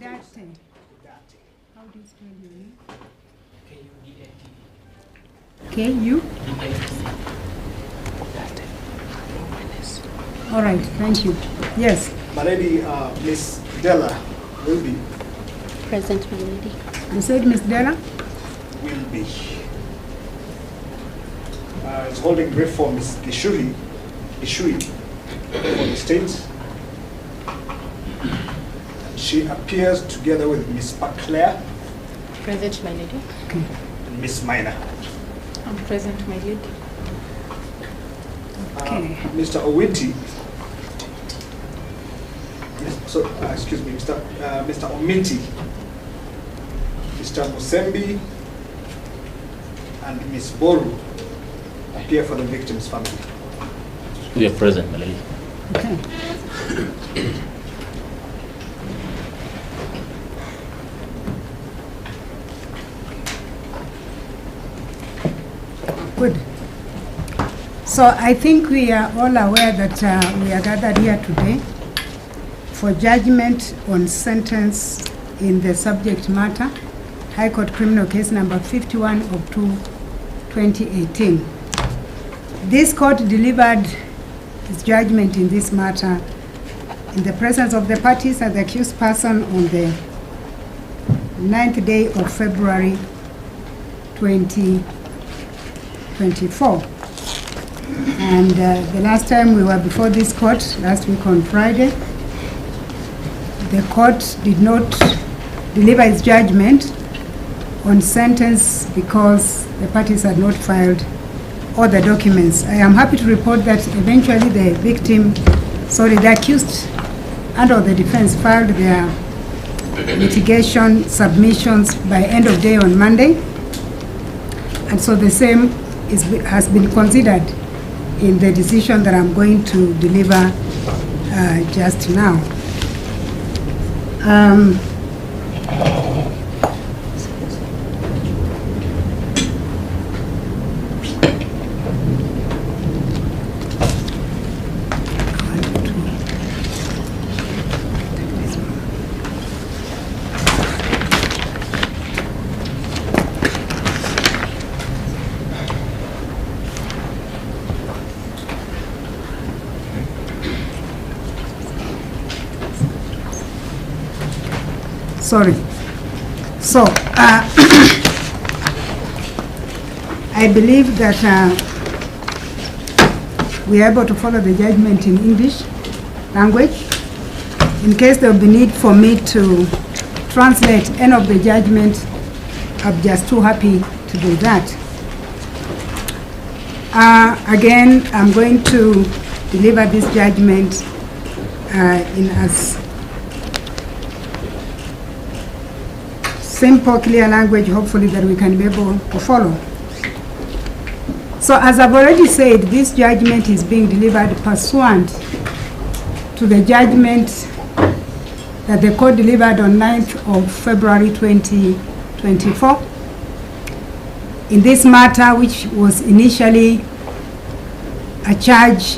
Udate. How do you spell your name? K-U? All right, thank you. Yes. My lady, Miss Della will be. Present, my lady. You said Miss Della? Will be. Is holding brief for Miss Ishui for the state. She appears together with Miss Paclair. Present, my lady. Okay. And Miss Minor. I'm present, my lady. Okay. Mr. Owiti. So, excuse me, Mr. Ominti, Mr. Musembi, and Miss Boru appear for the victim's family. We are present, my lady. Okay. Good. So I think we are all aware that we are gathered here today for judgment on sentence in the subject matter, High Court Criminal Case number 51 of 2018. This court delivered its judgment in this matter in the presence of the parties and the accused person on the 9th day of February 2024. And the last time we were before this court, last week on Friday, the court did not deliver its judgment on sentence because the parties had not filed all the documents. I am happy to report that eventually the accused and or the defense filed their litigation submissions by end of day on Monday. And so the same has been considered in the decision that I'm going to deliver just now. Sorry. So, I believe that we are able to follow the judgment in English language. In case there will be need for me to translate any of the judgment, I'm just too happy to do that. Again, I'm going to deliver this judgment in as simple, clear language, hopefully, that we can be able to follow. So as I've already said, this judgment is being delivered pursuant to the judgment that the court delivered on 9th of February 2024. In this matter, which was initially a charge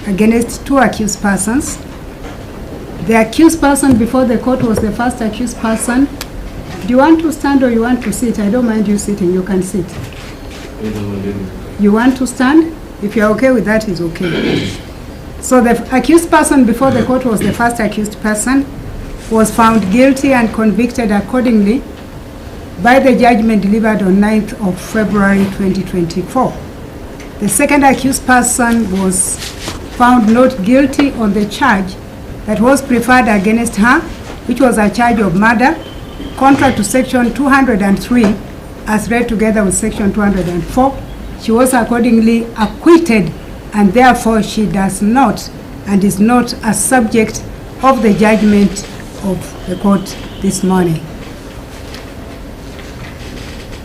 against two accused persons. The accused person before the court was the first accused person. Do you want to stand or you want to sit? I don't mind you sitting, you can sit. You want to stand? If you're okay with that, it's okay. So the accused person before the court was the first accused person, was found guilty and convicted accordingly by the judgment delivered on 9th of February 2024. The second accused person was found not guilty on the charge that was preferred against her, which was a charge of murder, contrary to section 203 as read together with section 204. She was accordingly acquitted, and therefore she does not and is not a subject of the judgment of the court this morning.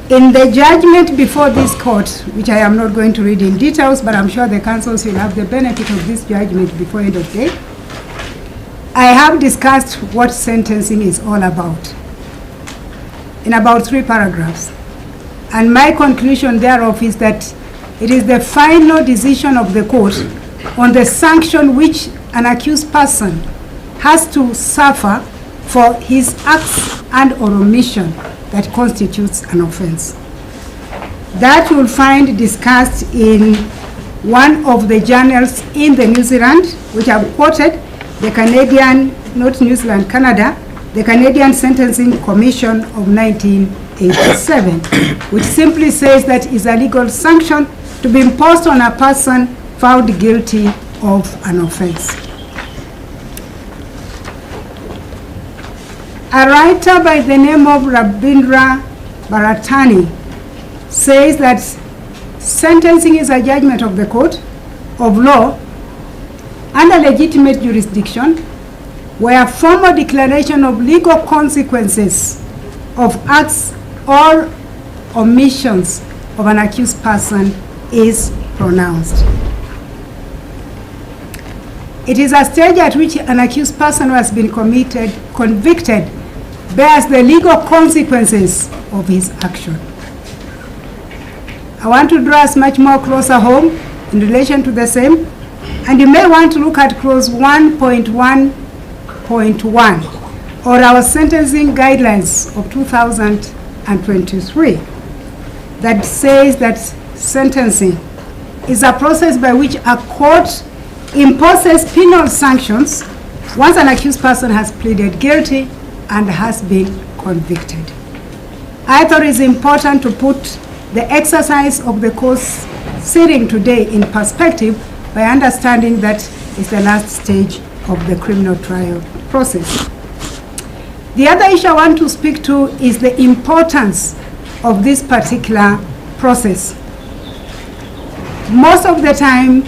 In the judgment before this court, which I am not going to read in details, but I'm sure the counsels will have the benefit of this judgment before end of day, I have discussed what sentencing is all about in about 3 paragraphs. And my conclusion thereof is that it is the final decision of the court on the sanction which an accused person has to suffer for his acts and or omission that constitutes an offense. That you'll find discussed in one of the journals in the New Zealand, which I've quoted, the Canadian, not New Zealand, Canada, the Canadian Sentencing Commission of 1987, which simply says that is a legal sanction to be imposed on a person found guilty of an offense. A writer by the name of Rabindra Bharatani says that sentencing is a judgment of the court of law under legitimate jurisdiction where formal declaration of legal consequences of acts or omissions of an accused person is pronounced. It is a stage at which an accused person who has been convicted bears the legal consequences of his action. I want to draw us much more closer home in relation to the same, and you may want to look at clause 1.1.1 or our sentencing guidelines of 2023 that says that sentencing is a process by which a court imposes penal sanctions once an accused person has pleaded guilty and has been convicted. I thought it's important to put the exercise of the course sitting today in perspective by understanding that it's the last stage of the criminal trial process. The other issue I want to speak to is the importance of this particular process. Most of the time,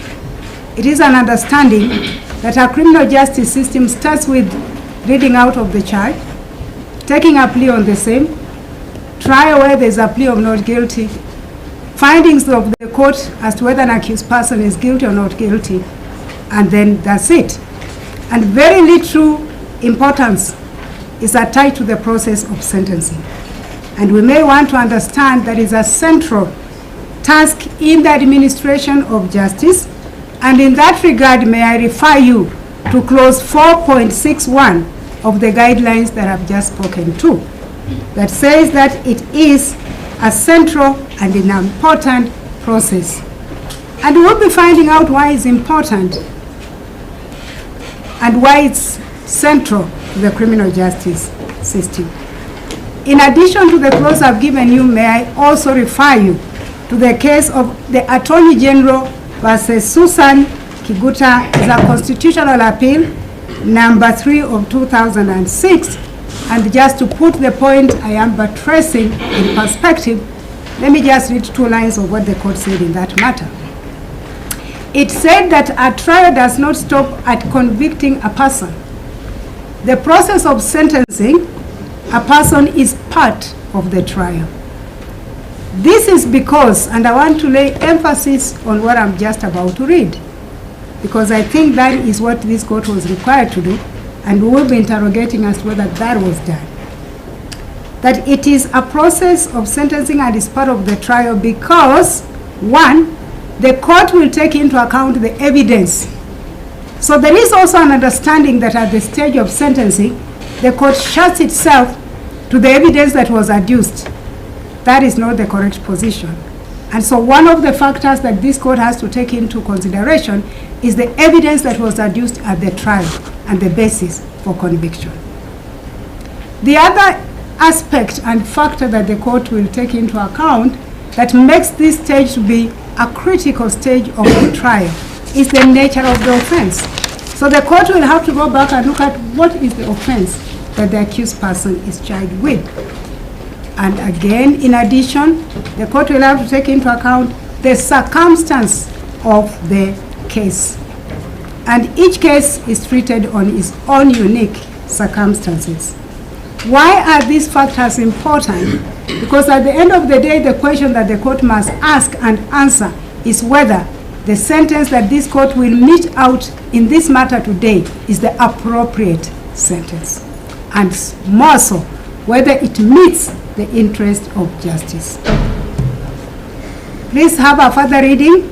it is an understanding that our criminal justice system starts with reading out of the charge, taking a plea on the same, trial where there's a plea of not guilty, findings of the court as to whether an accused person is guilty or not guilty, and then that's it. And very little importance is attached to the process of sentencing. And we may want to understand that is a central task in the administration of justice, and in that regard, may I refer you to clause 4.61 of the guidelines that I've just spoken to, that says that it is a central and an important process. And we'll be finding out why it's important and why it's central to the criminal justice system. In addition to the clause I've given you, may I also refer you to the case of the Attorney General versus Susan Kiguta. Is a constitutional appeal number 3 of 2006. And just to put the point I am buttressing in perspective, let me just read 2 lines of what the court said in that matter. It said that a trial does not stop at convicting a person. The process of sentencing a person is part of the trial. This is because, and I want to lay emphasis on what I'm just about to read, because I think that is what this court was required to do, and we will be interrogating as to whether that was done. That it is a process of sentencing and is part of the trial because, 1, the court will take into account the evidence. So there is also an understanding that at the stage of sentencing, the court shuts itself to the evidence that was adduced. That is not the correct position. And so one of the factors that this court has to take into consideration is the evidence that was adduced at the trial and the basis for conviction. The other aspect and factor that the court will take into account that makes this stage to be a critical stage of the trial is the nature of the offense. So the court will have to go back and look at what is the offense that the accused person is charged with. And again, in addition, the court will have to take into account the circumstance of the case. And each case is treated on its own unique circumstances. Why are these factors important? Because at the end of the day, the question that the court must ask and answer is whether the sentence that this court will mete out in this matter today is the appropriate sentence. And more so, whether it meets the interest of justice. Please have a further reading.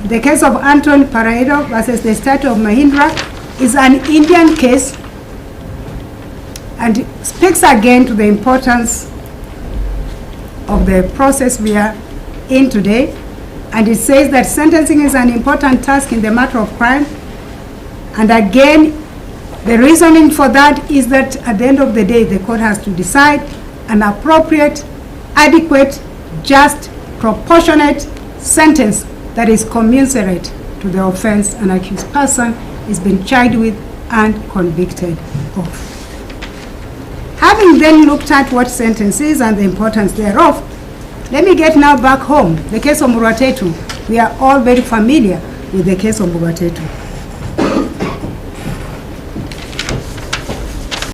The case of Anton Paraido versus the state of Mahindra is an Indian case and speaks again to the importance of the process we are in today. And it says that sentencing is an important task in the matter of crime. And again, the reasoning for that is that at the end of the day, the court has to decide an appropriate, adequate, just, proportionate sentence that is commensurate to the offense an accused person is being charged with and convicted of. Having then looked at what sentence is and the importance thereof, let me get now back home. The case of Muratetu. We are all very familiar with the case of Muratetu.